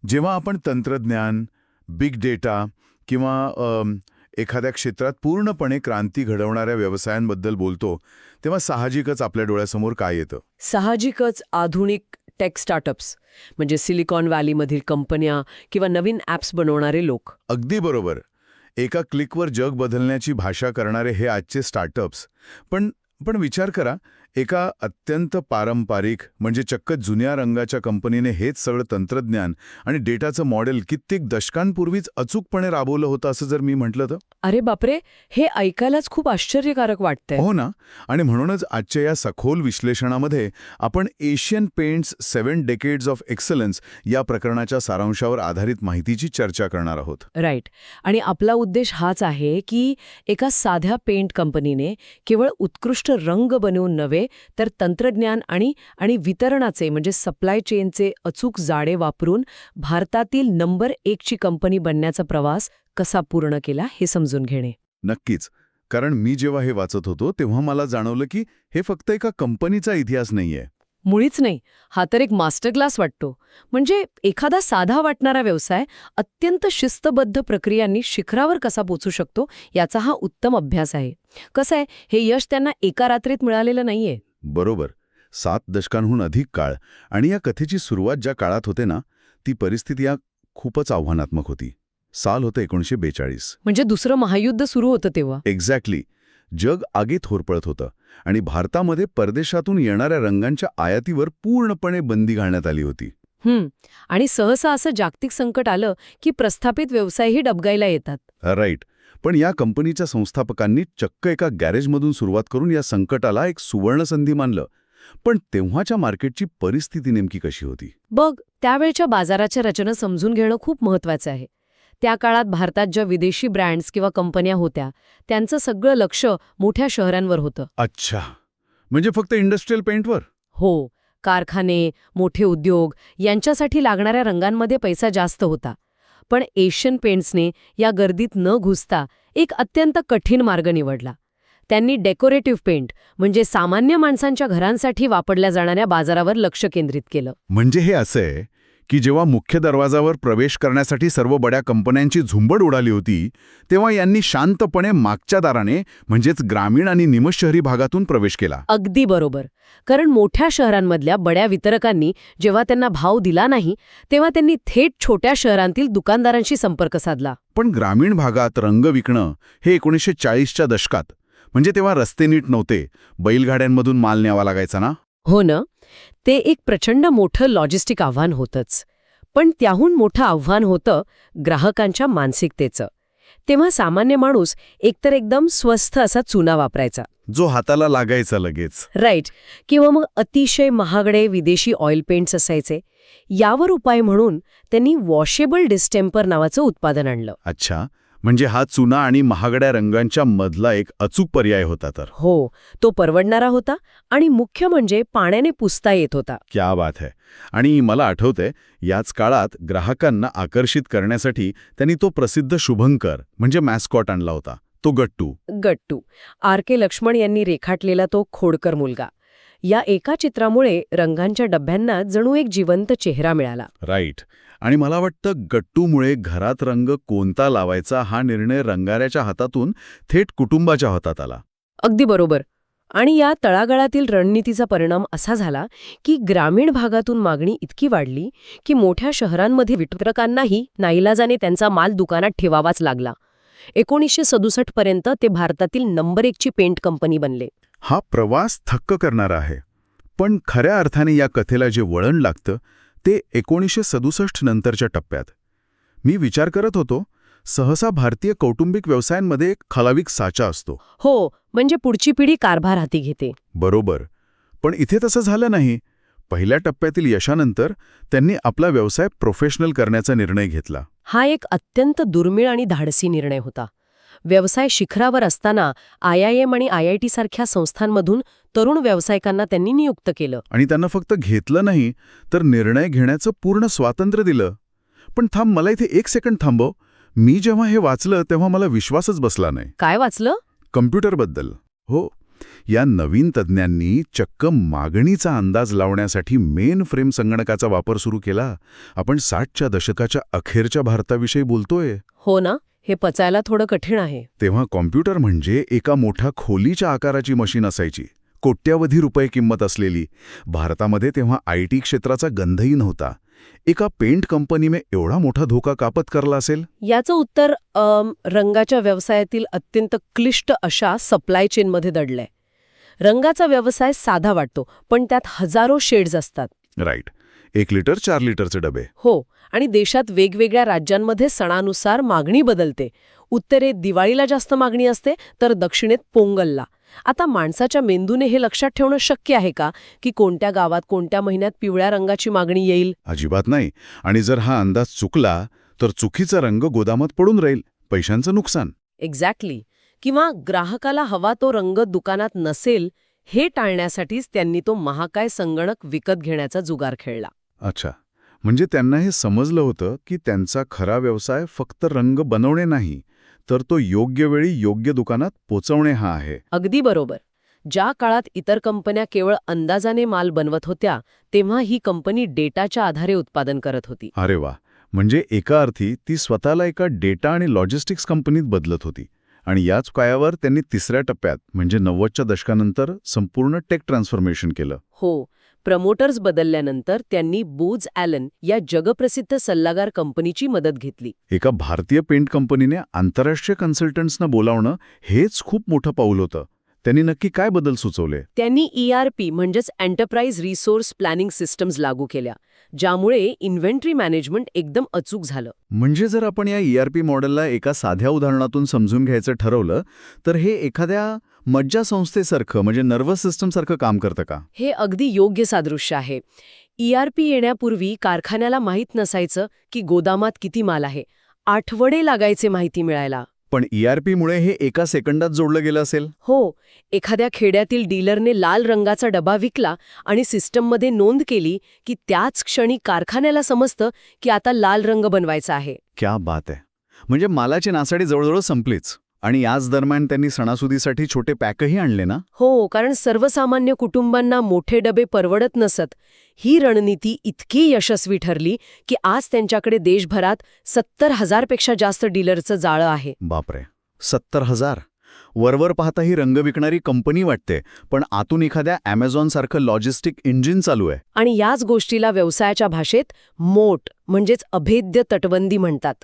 जेव्हा आपण तंत्रज्ञान, बिग डेटा किंवा एखाद्या क्षेत्रात पूर्णपणे क्रांती घडवणाऱ्या व्यवसायांबद्दल बोलतो, तेव्हा साहजिकच आपल्या डोळ्यासमोर काय येतं? साहजिकच आधुनिक टेक स्टार्टअप्स म्हणजे सिलिकॉन व्हॅलीमधील कंपन्या किंवा नवीन ॲप्स बनवणारे लोक. अगदी बरोबर. एका क्लिकवर जग बदलण्याची भाषा करणारे हे आजचे स्टार्टअप्स. पण पण विचार करा, एका अत्यंत पारंपरिक म्हणजे चक्क जुन्या रंगाच्या कंपनीने हेच सगळं तंत्रज्ञान आणि डेटाचं मॉडेल कित्येक दशकांपूर्वीच अचूकपणे राबवलं होतं असं जर मी म्हटलं तर? अरे बापरे, हे ऐकायलाच खूप आश्चर्यकारक वाटतंय. हो ना. आणि म्हणूनच आजच्या या सखोल विश्लेषणामध्ये आपण Asian paints 7 decades of excellence या प्रकरणाच्या सारांशावर आधारित माहितीची चर्चा करणार आहोत. राईट. आणि आपला उद्देश हाच आहे की एका साध्या पेंट कंपनीने केवळ उत्कृष्ट रंग बनवून नव्हे तर तंत्रज्ञान आणि वितरणाचे म्हणजे सप्लाय चेनचे अचूक जाळे वापरून भारतातील नंबर 1 ची कंपनी बनण्याचा प्रवास कसा पूर्ण केला हे समजून घेणे. नक्कीच. कारण मी जेव्हा हे वाचत होतो तेव्हा मला जाणवलं की हे फक्त एका कंपनीचा इतिहास नाहीये. मुळीच नाही. हा तर एक मास्टर क्लास वाटतो. म्हणजे एखादा साधा वाटणारा व्यवसाय अत्यंत शिस्तबद्ध प्रक्रियांनी शिखरावर कसा पोचू शकतो याचा हा उत्तम अभ्यास आहे. कसं आहे, हे यश त्यांना एका रात्रीत मिळालेलं नाहीये. बरोबर. 7 दशकांहून अधिक काळ. आणि या कथेची सुरुवात ज्या काळात होते ना, ती परिस्थिती खूपच आव्हानात्मक होती. साल होतं 1942. म्हणजे दुसरं महायुद्ध सुरू होतं तेव्हा. एक्झॅक्टली. जग आगीत होरपळत होतं आणि भारतामध्ये परदेशातून येणाऱ्या रंगांच्या आयातीवर पूर्णपणे बंदी घालण्यात आली होती. आणि सहसा असं जागतिक संकट आलं की प्रस्थापित व्यवसायही डबघाईला येतात. राईट. पण या कंपनीच्या संस्थापकांनी चक्क एका गॅरेजमधून सुरुवात करून या संकटाला एक सुवर्णसंधी मानलं. पण तेव्हाच्या मार्केटची परिस्थिती नेमकी कशी होती? बघ, त्यावेळच्या बाजाराच्या रचना समजून घेणं खूप महत्वाचं आहे. त्या काळात भारतात ज्या विदेशी ब्रँड्स किंवा कंपन्या होत्या त्यांचं सगळं लक्ष मोठ्या शहरांवर होतं. अच्छा. म्हणजे फक्त इंडस्ट्रियल पेंटवर? हो. कारखाने, मोठे उद्योग यांच्यासाठी लागणाऱ्या रंगांमध्ये पैसा जास्त होता. पण एशियन पेंट्सने या गर्दीत न घुसता एक अत्यंत कठीण मार्ग निवडला. त्यांनी डेकोरेटिव्ह पेंट म्हणजे सामान्य माणसांच्या घरांसाठी वापरल्या जाणाऱ्या बाजारावर लक्ष केंद्रित केलं. म्हणजे हे असं आहे की जेव्हा मुख्य दरवाजावर प्रवेश करण्यासाठी सर्व बड्या कंपन्यांची झुंबड उडाली होती तेव्हा यांनी शांतपणे मागच्या दाराने म्हणजेच ग्रामीण आणि निमशहरी भागातून प्रवेश केला. अगदी बरोबर. कारण मोठ्या शहरांमधल्या बड्या वितरकांनी जेव्हा त्यांना भाव दिला नाही तेव्हा त्यांनी थेट छोट्या शहरांतील दुकानदारांशी संपर्क साधला. पण ग्रामीण भागात रंग विकणं हे 1940च्या दशकात, म्हणजे तेव्हा रस्ते नीट नव्हते, बैलगाड्यांमधून माल न्यावा लागायचा ना. हो ना. ते एक प्रचंड मोठं लॉजिस्टिक आव्हान होतंच. पण त्याहून मोठं आव्हान होतं ग्राहकांच्या मानसिकतेचं. तेव्हा सामान्य माणूस एकतर एकदम स्वस्थ असा चुना वापरायचा, जो हाताला लागायचा लगेच. राईट, किंवा मग अतिशय महागडे विदेशी ऑइल पेंट्स असायचे. यावर उपाय म्हणून त्यांनी वॉशेबल डिस्टेम्पर नावाचं उत्पादन आणलं. अच्छा. म्हणजे हा चुना आणि महागड्या रंगांच्या मधला एक अचूक पर्याय होता तर. हो, तो परवडणारा होता आणि मुख्य म्हणजे पाण्याने पुसता येत होता. क्या बात है. आणि मला आठवतंय याच काळात ग्राहकांना आकर्षित करण्यासाठी त्यांनी तो प्रसिद्ध शुभंकर म्हणजे मॅस्कॉट आणला होता, तो गट्टू. R.K. लक्ष्मण यांनी रेखाटलेला तो खोडकर मुलगा. या एका चित्रामुळे रंगांच्या डब्यांना जणू एक जिवंत चेहरा मिळाला. राईट. आणि मला वाटतं गट्टूमुळे घरात रंग कोणता लावायचा हा निर्णय रंगाऱ्याच्या हातातून थेट कुटुंबाच्या हातात आला. अगदी बरोबर. आणि या तळागाळातील रणनीतीचा परिणाम असा झाला की ग्रामीण भागातून मागणी इतकी वाढली की मोठ्या शहरांमध्ये वितरकांनाही नाईलाजाने त्यांचा माल दुकानात ठेवावाच लागला. 1967 पर्यंत ते भारतातील नंबर 1 ची पेंट कंपनी बनले. हा प्रवास थक्क करणारा आहे. पण खऱ्या अर्थाने या कथेला जे वळण लागतं ते 1967 नंतरच्या टप्प्यात. मी विचार करत होतो, सहसा भारतीय कौटुंबिक व्यवसायांमध्ये एक ठराविक साचा असतो. हो, म्हणजे पुढची पिढी कारभार हाती घेते. बरोबर. पण इथे तसं झालं नाही. पहिल्या टप्प्यातील यशानंतर त्यांनी आपला व्यवसाय प्रोफेशनल करण्याचा निर्णय घेतला. हा एक अत्यंत दुर्मिळ आणि धाडसी निर्णय होता. व्यवसाय शिखरावर असताना IIM आणि IIT सारख्या संस्थांमधून तरुण व्यावसायिकांना त्यांनी नियुक्त केलं. आणि त्यांना फक्त घेतलं नाही तर निर्णय घेण्याचं पूर्ण स्वातंत्र्य दिलं. पण थांब, मला इथे एक सेकंड थांबव. मी जेव्हा हे वाचलं तेव्हा मला विश्वासच बसला नाही. काय वाचलं? कम्प्युटरबद्दल. हो, या नवीन तज्ज्ञांनी चक्क मागणीचा अंदाज लावण्यासाठी मेन फ्रेम संगणकाचा वापर सुरू केला. आपण 60च्या दशकाच्या अखेरच्या भारताविषयी बोलतोय. हो ना, हे पचायला थोडं कठीण आहे. तेव्हा कॉम्प्युटर म्हणजे एका मोठ्या खोलीच्या आकाराची मशीन असायची, कोट्यावधी रुपये किंमत असलेली. भारतामध्ये तेव्हा IT क्षेत्राचा गंधही नव्हता. एका पेंट कंपनीने एवढा मोठा धोका का पत्करला असेल? याचं उत्तर रंगाच्या व्यवसायातील अत्यंत क्लिष्ट अशा सप्लाय चेनमध्ये दडलंय. रंगाचा व्यवसाय साधा वाटतो, पण त्यात हजारो शेड्स असतात. राईट. 1 लिटर 4 लिटरचे डबे. हो, आणि देशात वेगवेगळ्या राज्यांमध्ये सणानुसार मागणी बदलते. उत्तरेत दिवाळीला जास्त मागणी असते, तर दक्षिणेत पोंगलला. आता माणसाच्या मेंदूने हे लक्षात ठेवणं शक्य आहे का, की कोणत्या गावात कोणत्या महिन्यात पिवळ्या रंगाची मागणी येईल? अजिबात नाही. आणि जर हा अंदाज चुकला तर चुकीचा रंग गोदामात पडून राहील, पैशांचं नुकसान. एक्झॅक्टली. किंवा ग्राहकाला हवा तो रंग दुकानात नसेल, हे टाळण्यासाठीच त्यांनी तो महाकाय संगणक विकत घेण्याचा जुगार खेळला. अच्छा, म्हणजे त्यांना हे समजलं होतं की त्यांचा खरा व्यवसाय फक्त रंग बनवणे नाही, तर तो योग्य वेळी योग्य दुकानात पोचवणे हा आहे. अगदी बरोबर. ज्या काळात इतर कंपन्या केवळ अंदाजाने माल बनवत होत्या, तेव्हा ही कंपनी डेटाच्या आधारे उत्पादन करत होती. अरे वा, म्हणजे एका अर्थी ती स्वतःला एका डेटा आणि लॉजिस्टिक्स कंपनीत बदलत होती. आणि याच कायावर त्यांनी तिसऱ्या टप्प्यात म्हणजे 90च्या दशकानंतर संपूर्ण टेक ट्रान्सफॉर्मेशन केलं. हो, प्रमोटर्स बदलल्यानंतर त्यांनी बूज ॲलन या जगप्रसिद्ध सल्लागार कंपनीची मदत घेतली. एका भारतीय पेंट कंपनीने आंतरराष्ट्रीय कन्सल्टंट्सना बोलावणं हेच खूप मोठं पाऊल होतं. त्यांनी नक्की काय बदल सुचवले? त्यांनी ERP म्हणजेच एंटरप्राइज रिसोर्स प्लॅनिंग सिस्टम्स लागू केल्या, ज्यामुळे इन्व्हेंटरी मॅनेजमेंट एकदम अचूक झालं. म्हणजे जर आपण या ERP मॉडेलला एका साध्या उदाहरणातून समजून घ्यायचं ठरवलं, तर हे एखाद्या मज्जा संस्थेसारखं म्हणजे नर्वस सिस्टमसारखं काम करतं का? हे अगदी योग्य सादृश्य आहे. ERP येण्यापूर्वी कारखान्याला माहीत नसायचं की गोदामात किती माल आहे. आठवडे लागायचे माहिती मिळायला. पण ERP मुळे हे एका सेकंदात जोडलं गेलं असेल? हो, एखाद्या खेड्यातील डीलरने लाल रंगाचा डबा विकला आणि सिस्टममध्ये नोंद केली की त्याच क्षणी कारखान्याला समजतं की आता लाल रंग बनवायचा आहे. क्या बात आहे. म्हणजे मालाची नासाडी जवळजवळ संपलीच. आणि याच दरम्यान त्यांनी सणासुदीसाठी छोटे पॅकही आणले ना? हो, कारण सर्वसामान्य कुटुंबांना मोठे डबे परवडत नसत. ही रणनीती इतकी यशस्वी ठरली की आज त्यांच्याकडे देशभरात 70,000 पेक्षा जास्त डीलरचं जाळं आहे. बापरे, 70,000. वरवर पाहता ही रंग विकणारी कंपनी वाटते, पण आतून एखाद्या Amazon-सारखं लॉजिस्टिक इंजिन चालू आहे. आणि याच गोष्टीला व्यवसायाच्या भाषेत मोट म्हणजेच अभेद्य तटबंदी म्हणतात.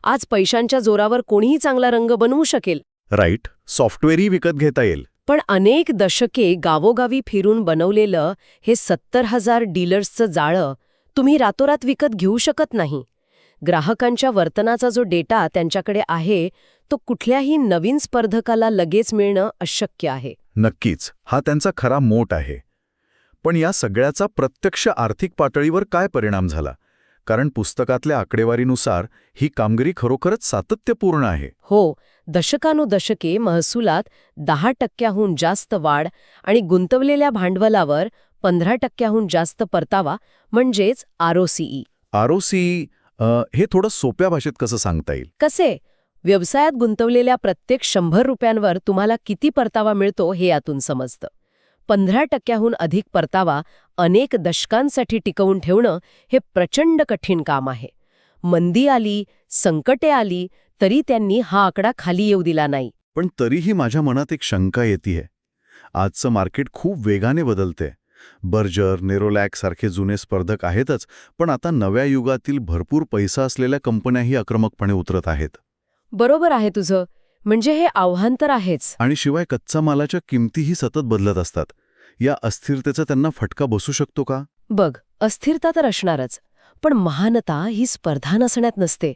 आज पैशांच्या जोरावर कोणीही चांगला रंग बनवू शकेल. राईट, सॉफ्टवेअरही विकत घेता येईल. पण अनेक दशके गावोगावी फिरून बनवलेलं हे 70,000 डीलर्सचं जाळं तुम्ही रातोरात विकत घेऊ शकत नाही. ग्राहकांच्या वर्तनाचा जो डेटा त्यांच्याकडे आहे, तो कुठल्याही नवीन स्पर्धकाला लगेच मिळणं अशक्य आहे. नक्कीच, हा त्यांचा खरा मोट आहे. पण या सगळ्याचा प्रत्यक्ष आर्थिक पातळीवर काय परिणाम झाला? कारण पुस्तकातल्या आकडेवारीनुसार ही कामगिरी खरोखरच सातत्यपूर्ण आहे. हो, दशकानुदशके महसुलात 10% जास्त वाढ आणि गुंतवलेल्या भांडवलावर 15% जास्त परतावा म्हणजेच ROCE. ROCE हे थोडं सोप्या भाषेत कसं सांगता येईल? कसे? व्यवसायात गुंतवलेल्या प्रत्येक 100 रुपयांवर तुम्हाला किती परतावा मिळतो हे यातून समजतं. 15% अधिक परतावा अनेक दशकांसाठी टिकवून ठेवणं हे प्रचंड कठीण काम आहे. मंदी आली, संकटे आली, तरी त्यांनी हा आकडा खाली येऊ दिला नाही. पण तरीही माझ्या मनात एक शंका येतीये. आजचं मार्केट खूप वेगाने बदलते. बर्जर, नेरोलॅक सारखे जुने स्पर्धक आहेतच, पण आता नव्या युगातील भरपूर पैसा असलेल्या कंपन्याही आक्रमकपणे उतरत आहेत. बरोबर आहे तुझं. म्हणजे हे आव्हान तर आहेच. आणि शिवाय कच्चा मालाच्या किमतीही सतत बदलत असतात. या अस्थिरतेचा त्यांना फटका बसू शकतो का? बघ, अस्थिरता तर असणारच. पण महानता ही स्पर्धा नसण्यात नसते.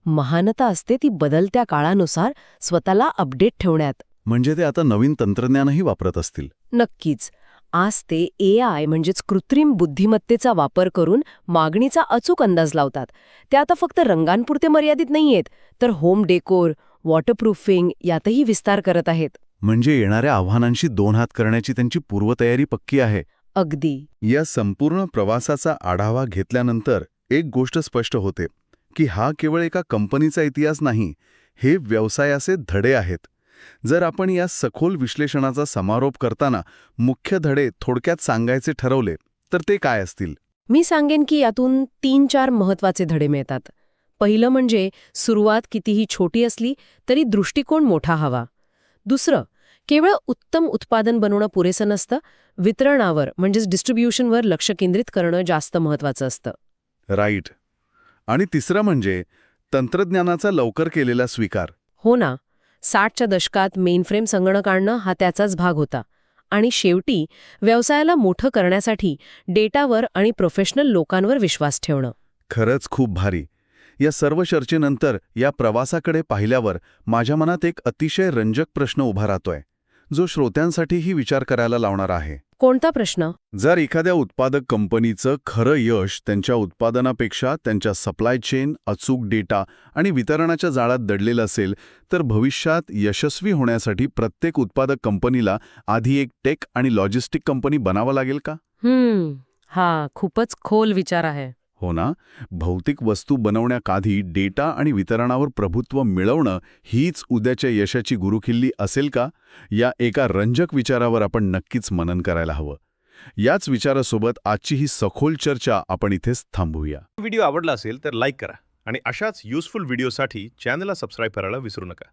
महानता असते ती बदलत्या काळानुसार स्वतःला अपडेट ठेवण्यात. म्हणजे ते आता नवीन तंत्रज्ञानही वापरत असतील. नक्कीच. आज ते AI म्हणजेच कृत्रिम बुद्धिमत्तेचा वापर करून मागणीचा अचूक अंदाज लावतात. ते आता फक्त रंगांपुरते मर्यादित नाहीयेत, तर होम डेकोर, वॉटरप्रूफिंग यातही विस्तार करत आहेत. म्हणजे येणाऱ्या आव्हानांशी 2 हात करण्याची त्यांची पूर्वतयारी पक्की आहे. अगदी. या संपूर्ण प्रवासाचा आढावा घेतल्यानंतर एक गोष्ट स्पष्ट होते की हा केवळ एका कंपनीचा इतिहास नाही, हे व्यवसायाचे धडे आहेत. जर आपण या सखोल विश्लेषणाचा समारोप करताना मुख्य धडे थोडक्यात सांगायचे ठरवले तर ते काय असतील? मी सांगेन की यातून 3-4 महत्वाचे धडे मिळतात. पहिलं म्हणजे सुरुवात कितीही छोटी असली तरी दृष्टिकोन मोठा हवा. दुसरं, केवळ उत्तम उत्पादन बनवणं पुरेसं नसतं, वितरणावर म्हणजेच डिस्ट्रीब्युशनवर लक्ष केंद्रित करणं जास्त महत्वाचं असतं. राईट. आणि तिसरं म्हणजे तंत्रज्ञानाचा लवकर केलेला स्वीकार. हो ना, 60च्या दशकात मेनफ्रेम संगणक आणणं हा त्याचाच भाग होता. आणि शेवटी व्यवसायाला मोठं करण्यासाठी डेटावर आणि प्रोफेशनल लोकांवर विश्वास ठेवणं. खरंच खूप भारी. या सर्व चर्चेनंतर या प्रवासाकडे पाहिल्यावर माझ्या मनात एक अतिशय रंजक प्रश्न उभा राहतोय, जो श्रोत्यांसाठीही विचार करायला लावणारा आहे. कोणता प्रश्न? जर एखाद्या उत्पादक कंपनीचं खरं यश त्यांच्या उत्पादनापेक्षा त्यांच्या सप्लाय चेन, अचूक डेटा आणि वितरणाच्या जाळ्यात दडलेलं असेल, तर भविष्यात यशस्वी होण्यासाठी प्रत्येक उत्पादक कंपनीला आधी एक टेक आणि लॉजिस्टिक कंपनी बनावं लागेल का? हा खूपच खोल विचार आहे. हो ना. भौतिक वस्तू बनवण्याआधी डेटा आणि वितरणावर प्रभुत्व मिळवणं हीच उद्याच्या यशाची गुरुकिल्ली असेल का? या एका रंजक विचारावर आपण नक्कीच मनन करायला हवं. याच विचारासोबत आजची ही सखोल चर्चा आपण इथेच थांबवूया. व्हिडिओ आवडला असेल तर लाईक करा आणि अशाच युजफुल व्हिडिओसाठी चॅनलला सबस्क्राईब करायला विसरू नका.